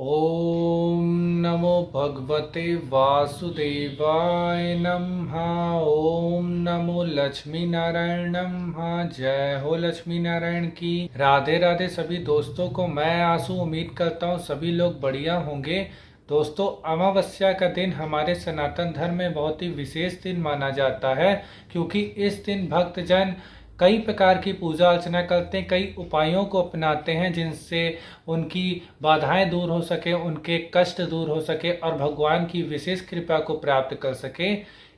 ओम नमो भगवते वासुदेवाय नमः। ओम नमो लक्ष्मी नारायण नमः। जय हो लक्ष्मी नारायण की। राधे राधे सभी दोस्तों को। मैं आंसू उम्मीद करता हूँ सभी लोग बढ़िया होंगे। दोस्तों, अमावस्या का दिन हमारे सनातन धर्म में बहुत ही विशेष दिन माना जाता है, क्योंकि इस दिन भक्तजन कई प्रकार की पूजा अर्चना करते हैं, कई उपायों को अपनाते हैं जिनसे उनकी बाधाएं दूर हो सके, उनके कष्ट दूर हो सके और भगवान की विशेष कृपा को प्राप्त कर सके।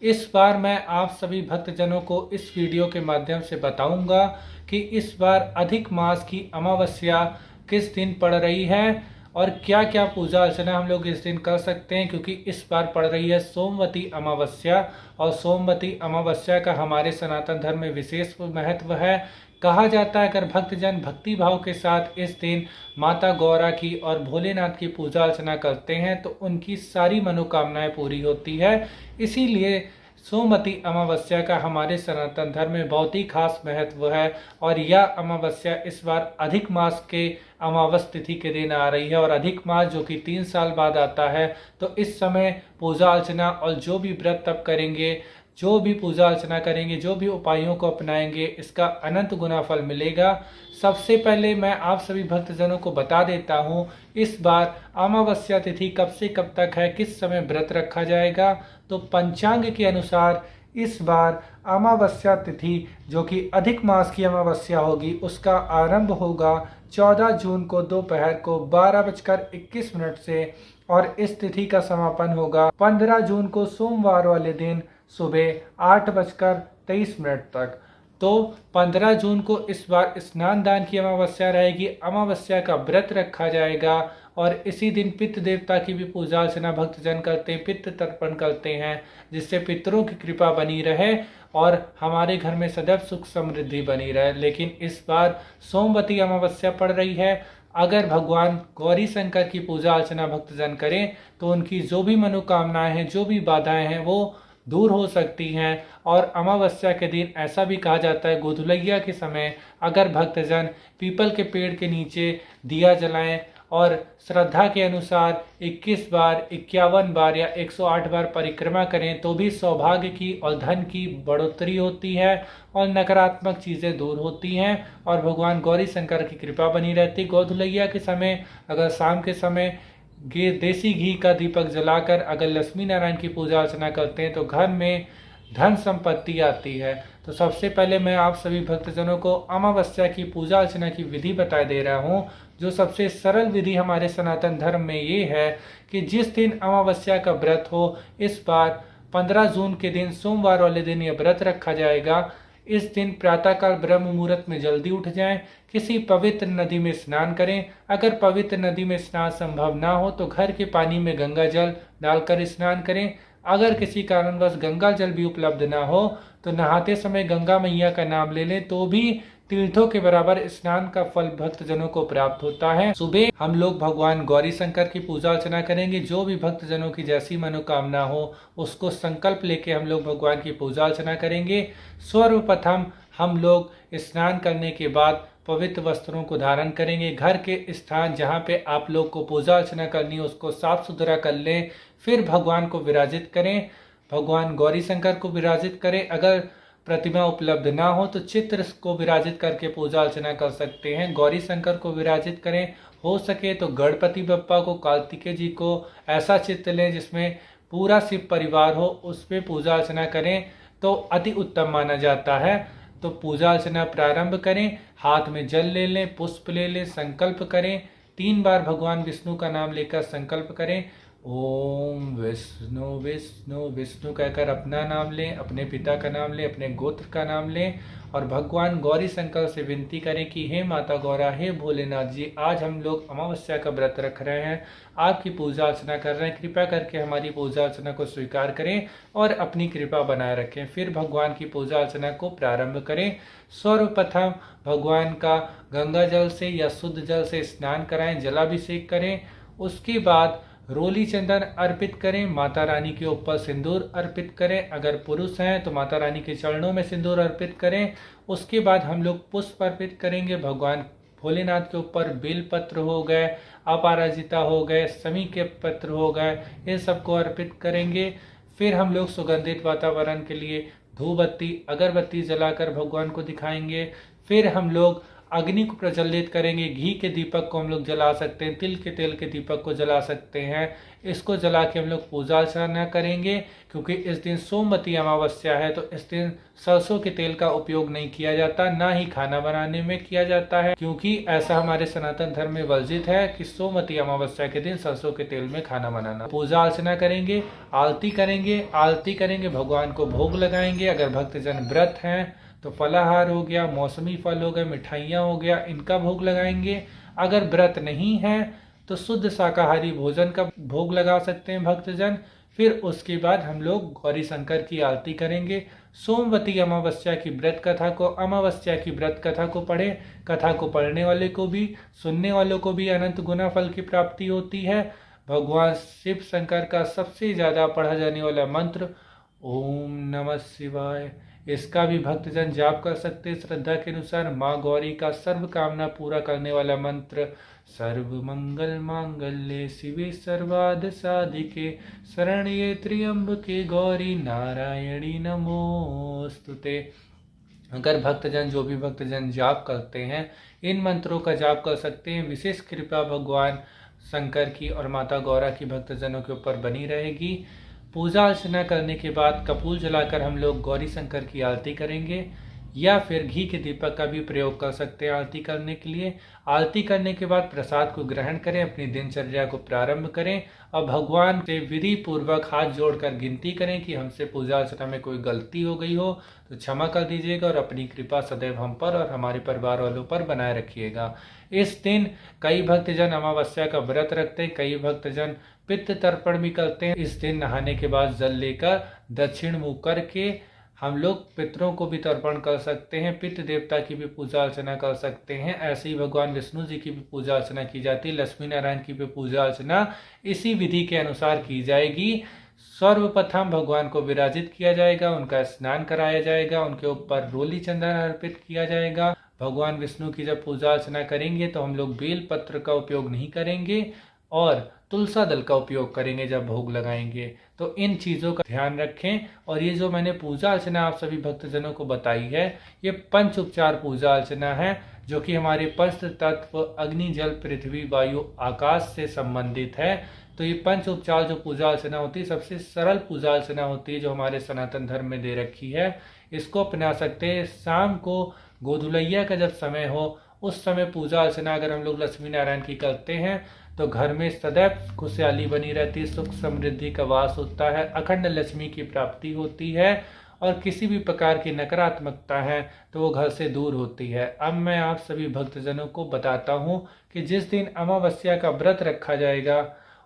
इस बार मैं आप सभी भक्तजनों को इस वीडियो के माध्यम से बताऊंगा कि इस बार अधिक मास की अमावस्या किस दिन पड़ रही है और क्या क्या पूजा अर्चना हम लोग इस दिन कर सकते हैं, क्योंकि इस बार पड़ रही है सोमवती अमावस्या। और सोमवती अमावस्या का हमारे सनातन धर्म में विशेष महत्व है। कहा जाता है अगर भक्तजन भक्ति भाव के साथ इस दिन माता गौरा की और भोलेनाथ की पूजा अर्चना करते हैं तो उनकी सारी मनोकामनाएं पूरी होती है। इसीलिए सोमवती अमावस्या का हमारे सनातन धर्म में बहुत ही खास महत्व है। और यह अमावस्या इस बार अधिक मास के अमावस तिथि के दिन आ रही है, और अधिक मास जो कि 3 साल बाद आता है। तो इस समय पूजा अर्चना और जो भी व्रत तप करेंगे, जो भी पूजा अर्चना करेंगे, जो भी उपायों को अपनाएंगे, इसका अनंत गुना फल मिलेगा। सबसे पहले मैं आप सभी भक्तजनों को बता देता हूँ इस बार अमावस्या तिथि कब से कब तक है, किस समय व्रत रखा जाएगा। तो पंचांग के अनुसार इस बार अमावस्या तिथि जो कि अधिक मास की अमावस्या होगी उसका आरंभ होगा 14 जून को दोपहर को 12:21 से, और इस तिथि का समापन होगा 15 जून को सोमवार वाले दिन सुबह 8:23 तक। तो 15 जून को इस बार स्नान दान की अमावस्या रहेगी, अमावस्या का व्रत रखा जाएगा। और इसी दिन पितृ देवता की भी पूजा अर्चना भक्तजन करते हैं, पितृ तर्पण करते हैं, जिससे पितरों की कृपा बनी रहे और हमारे घर में सदैव सुख समृद्धि बनी रहे। लेकिन इस बार सोमवती अमावस्या पड़ रही है। अगर भगवान गौरी शंकर की पूजा अर्चना भक्तजन करें तो उनकी जो भी मनोकामनाएं हैं, जो भी बाधाएं हैं, वो दूर हो सकती हैं। और अमावस्या के दिन ऐसा भी कहा जाता है गोधुलैया के समय अगर भक्तजन पीपल के पेड़ के नीचे दिया जलाएं और श्रद्धा के अनुसार 21 बार, 51 बार या 108 बार परिक्रमा करें तो भी सौभाग्य की और धन की बढ़ोतरी होती है और नकारात्मक चीज़ें दूर होती हैं और भगवान गौरी शंकर की कृपा बनी रहती। गोधुलैया के समय अगर शाम के समय देसी घी का दीपक जलाकर अगर लक्ष्मी नारायण की पूजा अर्चना करते हैं तो घर में धन संपत्ति आती है। तो सबसे पहले मैं आप सभी भक्तजनों को अमावस्या की पूजा अर्चना की विधि बता दे रहा हूँ। जो सबसे सरल विधि हमारे सनातन धर्म में ये है कि जिस दिन अमावस्या का व्रत हो, इस बार 15 जून के दिन सोमवार वाले दिन यह व्रत रखा जाएगा। इस दिन प्रातःकाल ब्रह्म मुहूर्त में जल्दी उठ जाएं, किसी पवित्र नदी में स्नान करें। अगर पवित्र नदी में स्नान संभव ना हो तो घर के पानी में गंगा जल डालकर स्नान करें। अगर किसी कारणवश गंगा जल भी उपलब्ध ना हो तो नहाते समय गंगा मैया का नाम ले लें तो भी तीर्थों के बराबर स्नान का फल भक्तजनों को प्राप्त होता है। सुबह हम लोग भगवान गौरी शंकर की पूजा अर्चना करेंगे। जो भी भक्तजनों की जैसी मनोकामना हो उसको संकल्प लेके हम लोग भगवान की पूजा अर्चना करेंगे। सर्वप्रथम हम लोग स्नान करने के बाद पवित्र वस्त्रों को धारण करेंगे। घर के स्थान जहाँ पे आप लोग को पूजा अर्चना करनी है उसको साफ सुथरा कर लें। फिर भगवान को विराजित करें, भगवान गौरी शंकर को विराजित करें। अगर प्रतिमा उपलब्ध ना हो तो चित्र को विराजित करके पूजा अर्चना कर सकते हैं। गौरी शंकर को विराजित करें, हो सके तो गणपति बप्पा को, कार्तिकेय जी को ऐसा चित्र लें जिसमें पूरा शिव परिवार हो, उस पर पूजा अर्चना करें तो अति उत्तम माना जाता है। तो पूजा अर्चना प्रारंभ करें, हाथ में जल ले लें, पुष्प ले लें, संकल्प करें। 3 बार भगवान विष्णु का नाम लेकर संकल्प करें। ओम विष्णु विष्णु विष्णु कहकर अपना नाम लें, अपने पिता का नाम लें, अपने गोत्र का नाम लें और भगवान गौरी शंकर से विनती करें कि हे माता गौरा, हे भोलेनाथ जी, आज हम लोग अमावस्या का व्रत रख रहे हैं, आपकी पूजा अर्चना कर रहे हैं, कृपा करके हमारी पूजा अर्चना को स्वीकार करें और अपनी कृपा बनाए रखें। फिर भगवान की पूजा अर्चना को प्रारंभ करें। सर्वप्रथम भगवान का गंगा जल से या शुद्ध जल से स्नान कराएं, जलाभिषेक करें। उसके बाद रोली चंदन अर्पित करें, माता रानी के ऊपर सिंदूर अर्पित करें। अगर पुरुष हैं तो माता रानी के चरणों में सिंदूर अर्पित करें। उसके बाद हम लोग पुष्प अर्पित करेंगे, भगवान भोलेनाथ के ऊपर बेलपत्र हो गए, अपराजिता हो गए, समी के पत्र हो गए, इन सबको अर्पित करेंगे। फिर हम लोग सुगंधित वातावरण के लिए धूप बत्ती अगरबत्ती जलाकर भगवान को दिखाएंगे। फिर हम लोग अग्नि को प्रज्वलित करेंगे। घी के दीपक को हम लोग जला सकते हैं, तिल के तेल के दीपक को जला सकते हैं। इसको जला के हम लोग पूजा अर्चना करेंगे, क्योंकि इस दिन सोमवती अमावस्या है। तो इस दिन सरसों के तेल का उपयोग नहीं किया जाता, ना ही खाना बनाने में किया जाता है, क्योंकि ऐसा हमारे सनातन धर्म में वर्जित है कि सोमवती अमावस्या के दिन सरसों के तेल में खाना बनाना। पूजा अर्चना करेंगे, आरती करेंगे, भगवान को भोग लगाएंगे। अगर भक्तजन व्रत हैं तो फलाहार हो गया, मौसमी फल हो गए, मिठाइयाँ हो गया, इनका भोग लगाएंगे। अगर व्रत नहीं है तो शुद्ध शाकाहारी भोजन का भोग लगा सकते हैं भक्तजन। फिर उसके बाद हम लोग गौरी शंकर की आरती करेंगे। सोमवती अमावस्या की व्रत कथा को, अमावस्या की व्रत कथा को पढ़े। कथा को पढ़ने वाले को भी, सुनने वालों को भी अनंत गुना फल की प्राप्ति होती है। भगवान शिव शंकर का सबसे ज्यादा पढ़ा जाने वाला मंत्र ओम नमः शिवाय, इसका भी भक्तजन जाप कर सकते हैं श्रद्धा के अनुसार। माँ गौरी का सर्व कामना पूरा करने वाला मंत्र सर्व मंगल मांगल्ये शिवे सर्वार्थ साधिके शरण्ये त्र्यंबके गौरी नारायणी नमोस्तुते। अगर भक्तजन, जो भी भक्तजन जाप करते हैं, इन मंत्रों का जाप कर सकते हैं। विशेष कृपा भगवान शंकर की और माता गौरा की भक्तजनों के ऊपर बनी रहेगी। पूजा अर्चना करने के बाद कपूर जलाकर हम लोग गौरी शंकर की आरती करेंगे, या फिर घी के दीपक का भी प्रयोग कर सकते हैं आरती करने के लिए। आरती करने के बाद प्रसाद को ग्रहण करें, अपनी दिनचर्या को प्रारंभ करें और भगवान से विधि पूर्वक हाथ जोड़कर गिनती करें कि हमसे पूजा अर्चना में कोई गलती हो गई हो तो क्षमा कर दीजिएगा और अपनी कृपा सदैव हम पर और हमारे परिवार वालों पर बनाए रखिएगा। इस दिन कई भक्तजन अमावस्या का व्रत रखते हैं, कई भक्तजन पितृ तर्पण भी करते हैं। इस दिन नहाने के बाद जल लेकर दक्षिण मुख करके हम लोग पितरों को भी तर्पण कर सकते हैं, पितृ देवता की भी पूजा अर्चना कर सकते हैं। ऐसे ही भगवान विष्णु जी की भी पूजा अर्चना की जाती है, लक्ष्मी नारायण की भी पूजा अर्चना इसी विधि के अनुसार की जाएगी। सर्वप्रथम भगवान को विराजित किया जाएगा, उनका स्नान कराया जाएगा, उनके ऊपर रोली चंदन अर्पित किया जाएगा। भगवान विष्णु की जब पूजा अर्चना करेंगे तो हम लोग बेल पत्र का उपयोग नहीं करेंगे और तुलसा दल का उपयोग करेंगे जब भोग लगाएंगे। तो इन चीज़ों का ध्यान रखें। और ये जो मैंने पूजा अर्चना आप सभी भक्तजनों को बताई है, ये पंच उपचार पूजा अर्चना है, जो कि हमारे पंच तत्व अग्नि जल पृथ्वी वायु आकाश से संबंधित है। तो ये पंच उपचार जो पूजा अर्चना होती है, सबसे सरल पूजा अर्चना होती है जो हमारे सनातन धर्म में दे रखी है। इसको अपना सकते हैं। शाम को गोधुलैया का जब समय हो, उस समय पूजा अर्चना अगर हम लोग लक्ष्मी नारायण की करते हैं तो घर में सदैव खुशहाली बनी रहती है, सुख समृद्धि का वास होता है, अखंड लक्ष्मी की प्राप्ति होती है और किसी भी प्रकार की नकारात्मकता है तो वो घर से दूर होती है। अब मैं आप सभी भक्तजनों को बताता हूँ कि जिस दिन अमावस्या का व्रत रखा जाएगा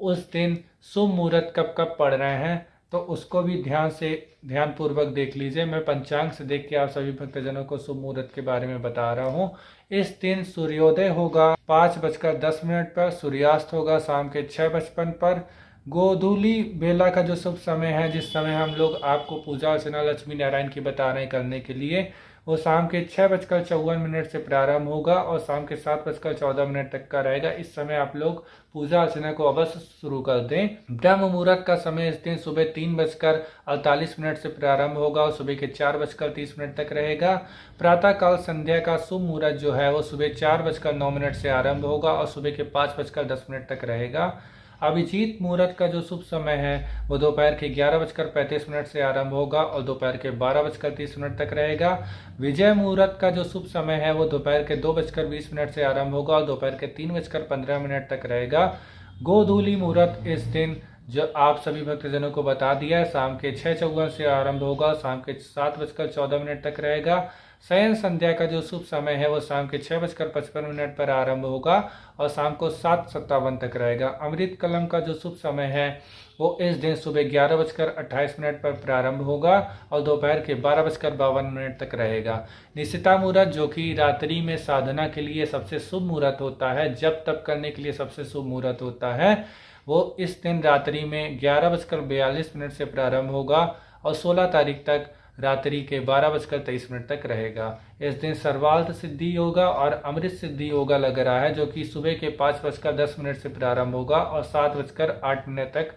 उस दिन शुभ मुहूर्त कब कब पड़ रहे हैं, तो उसको भी ध्यान पूर्वक देख लीजिए। मैं पंचांग से देख के आप सभी भक्तजनों को शुभ मुहूर्त के बारे में बता रहा हूँ। इस दिन सूर्योदय होगा 5:10 पर, सूर्यास्त होगा शाम के 6:55 पर। गोधूली बेला का जो शुभ समय है, जिस समय हम लोग आपको पूजा अर्चना लक्ष्मी नारायण की बता रहे हैं करने के लिए, वो शाम के 6:54 से प्रारंभ होगा और शाम के 7:14 तक का रहेगा। इस समय आप लोग पूजा अर्चना को अवश्य शुरू कर दें। ब्रह्म मुहूर्त का समय इस दिन सुबह 3:48 से प्रारंभ होगा और सुबह के 4:30 तक रहेगा। प्रातः काल संध्या का शुभ मुहूर्त जो है वो सुबह 4:09 से आरंभ होगा और सुबह के 5:10 तक रहेगा। अभिजीत मुहूर्त का जो शुभ समय है वो दोपहर के 11:35 से आरंभ होगा और दोपहर के 12:30 तक रहेगा। विजय मुहूर्त का जो शुभ समय है वो दोपहर के 2:20 से आरंभ होगा और दोपहर के 3:15 तक रहेगा। गोधूली मुहूर्त इस दिन जो आप सभी भक्तजनों को बता दिया है, शाम के 6:54 से आरंभ होगा, शाम के 7:14 तक रहेगा। शयन संध्या का जो शुभ समय है वो शाम के 6:55 पर आरंभ होगा और शाम को 7:57 तक रहेगा। अमृत कलम का जो शुभ समय है वो इस दिन सुबह 11:28 पर प्रारंभ होगा और दोपहर के 12:52 तक रहेगा। निशिता मुहूर्त जो कि रात्रि में साधना के लिए सबसे शुभ मुहूर्त होता है, जप तप करने के लिए सबसे शुभ मुहूर्त होता है, वो इस दिन रात्रि में 11:42 से प्रारंभ होगा और 16 तारीख तक रात्रि के 12:23 तक रहेगा। इस दिन सर्वार्थ सिद्धि योगा और अमृत सिद्धि योगा लग रहा है, जो कि सुबह के 5:10 से प्रारंभ होगा और 7:08 तक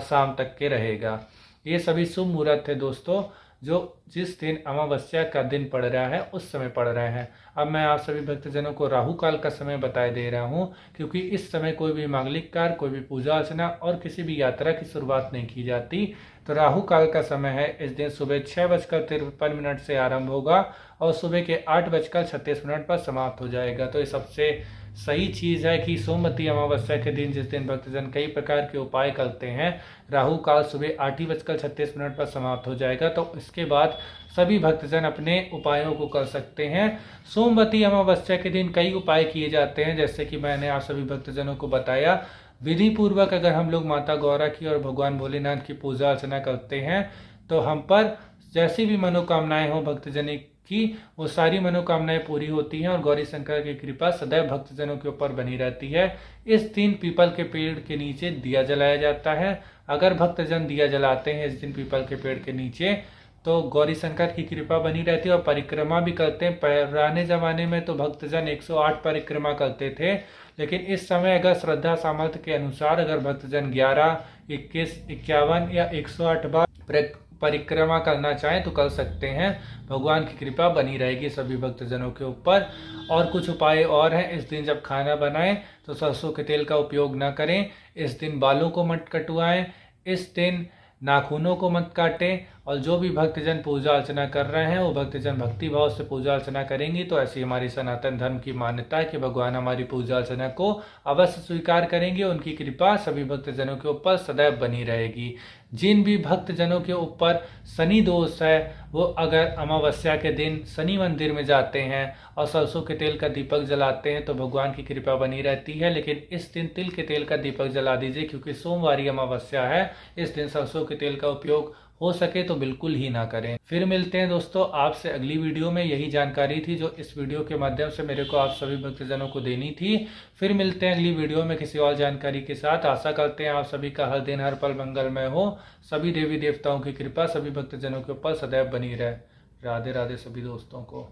शाम तक के रहेगा। ये सभी शुभ मुहूर्त है दोस्तों, जो जिस दिन अमावस्या का दिन पड़ रहा है उस समय पड़ रहे हैं। अब मैं आप सभी भक्तजनों को राहु काल का समय बता दे रहा हूँ, क्योंकि इस समय कोई भी मांगलिक कार्य, कोई भी पूजा अर्चना और किसी भी यात्रा की शुरुआत नहीं की जाती। तो राहु काल का समय है, इस दिन सुबह 6:53 से आरंभ होगा और सुबह के 8:36 पर समाप्त हो जाएगा। तो ये सबसे सही चीज़ है कि सोमवती अमावस्या के दिन, जिस दिन भक्तजन कई प्रकार के उपाय करते हैं, राहु काल सुबह 8:36 पर समाप्त हो जाएगा। तो इसके बाद सभी भक्तजन अपने उपायों को कर सकते हैं। सोमवती अमावस्या के दिन कई उपाय किए जाते हैं, जैसे कि मैंने आप सभी भक्तजनों को बताया। विधि पूर्वक अगर हम लोग माता गौरा की और भगवान भोलेनाथ की पूजा अर्चना करते हैं तो हम पर जैसी भी मनोकामनाएं हो भक्तजन की, वो सारी मनोकामनाएं पूरी होती हैं और गौरी शंकर की कृपा सदैव भक्तजनों के ऊपर बनी रहती है। इस दिन पीपल के पेड़ के नीचे दिया जलाया जाता है। अगर भक्तजन दिया जलाते हैं इस दिन पीपल के पेड़ के नीचे, तो गौरी शंकर की कृपा बनी रहती है और परिक्रमा भी करते हैं। पुराने जमाने में तो भक्तजन 108 परिक्रमा करते थे, लेकिन इस समय अगर श्रद्धा सामर्थ्य के अनुसार अगर भक्तजन 11, 21, 51 या 108 बार परिक्रमा करना चाहें तो कर सकते हैं। भगवान की कृपा बनी रहेगी सभी भक्तजनों के ऊपर। और कुछ उपाय और हैं। इस दिन जब खाना बनाएं तो सरसों के तेल का उपयोग ना करें। इस दिन बालों को मत कटवाएं। इस दिन नाखूनों को मत काटें। और जो भी भक्तजन पूजा अर्चना कर रहे हैं वो भक्तजन भक्ति भाव से पूजा अर्चना करेंगी तो ऐसी हमारी सनातन धर्म की मान्यता है कि भगवान हमारी पूजा अर्चना को अवश्य स्वीकार करेंगे। उनकी कृपा सभी भक्तजनों के ऊपर सदैव बनी रहेगी। जिन भी भक्तजनों के ऊपर शनि दोष है वो अगर अमावस्या के दिन शनि मंदिर में जाते हैं और सरसों के तेल का दीपक जलाते हैं तो भगवान की कृपा बनी रहती है। लेकिन इस दिन तिल के तेल का दीपक जला दीजिए, क्योंकि सोमवारी अमावस्या है। इस दिन सरसों के तेल का उपयोग हो सके तो बिल्कुल ही ना करें। फिर मिलते हैं दोस्तों आपसे अगली वीडियो में। यही जानकारी थी जो इस वीडियो के माध्यम से मेरे को आप सभी भक्तजनों को देनी थी। फिर मिलते हैं अगली वीडियो में किसी और जानकारी के साथ। आशा करते हैं आप सभी का हर दिन हर पल मंगलमय हो। सभी देवी देवताओं की कृपा सभी भक्तजनों के ऊपर सदैव बनी रहे। राधे राधे सभी दोस्तों को।